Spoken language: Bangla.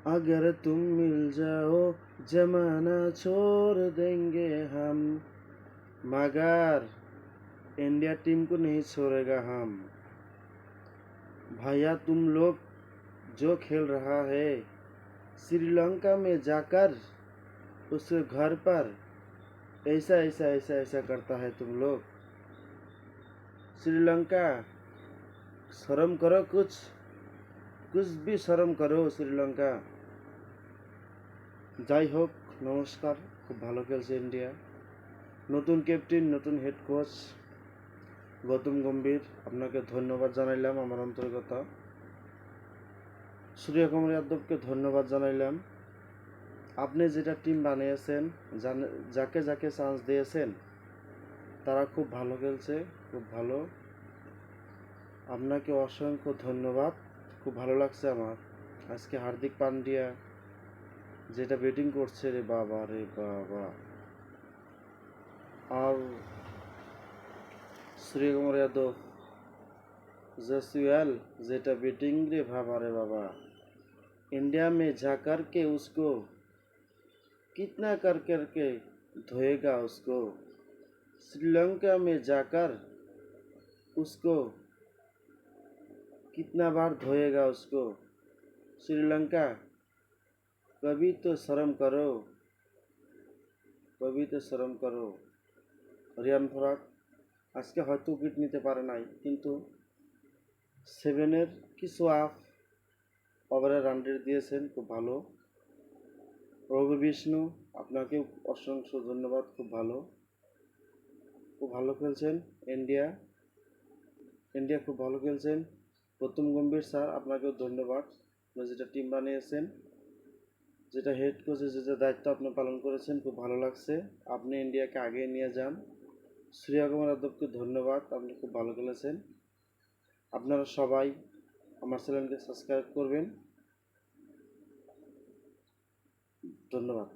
अगर तुम मिल जाओ जमाना छोड़ देंगे हम, मगर इंडिया टीम को नहीं छोड़ेगा हम। भैया तुम लोग जो खेल रहा है श्रीलंका में जाकर उसके घर पर ऐसा ऐसा ऐसा ऐसा करता है तुम लोग। श्रीलंका शर्म करो, कुछ भी शर्म करो श्रीलंका। যাই হোক, নমস্কার। খুব ভালো খেলছে ইন্ডিয়া। নতুন ক্যাপ্টেন, নতুন হেড কোচ গৌতম গম্ভীর, আপনাকে ধন্যবাদ জানাইলাম আমার অন্তর্গত। সূর্যকুমার যাদবকে ধন্যবাদ জানাইলাম। আপনি যেটা টিম বানিয়েছেন, যাকে যাকে চান্স দিয়েছেন তারা খুব ভালো খেলছে, খুব ভালো। আপনাকে অসংখ্য ধন্যবাদ। খুব ভালো লাগছে আমার আজকে হার্দিক পান্ডিয়া যেটা ব্যাটিং করছে, রে বাবা রে বাবা। আর সূর্যকুমার যাদব जसवाल जेटा बैटिंग रे बाबा रे बाबा। इंडिया में जा कर के उसको कितना कर करके धोएगा उसको। श्रीलंका में जाकर उसको कितना बार धोएगा उसको। श्रीलंका कभी तो शर्म करो, कभी तो शर्म करो। रियान पराग आज के হয়তো উইকেট নিতে পারে নাই, কিন্তু সেভেনের কিছু ওভারে রান রেট দিয়েছেন, খুব ভালো। রবি বিষ্ণু আপনাকে অসংখ্য ধন্যবাদ, খুব ভালো খেলছেন। ইন্ডিয়া খুব ভালো খেলছেন। গৌতম গম্ভীর স্যার আপনাকেও ধন্যবাদ, যেটা টিম বানিয়েছেন, যেটা হেড কোচের যেটা দায়িত্ব আপনি পালন করেছেন, খুব ভালো লাগছে। আপনি ইন্ডিয়াকে আগে নিয়ে যান। সূর্যকুমার যাদবকে ধন্যবাদ, আপনি খুব ভালো খেলেছেন। আপনারা সবাই আমার চ্যানেলকে সাবস্ক্রাইব করবেন। ধন্যবাদ।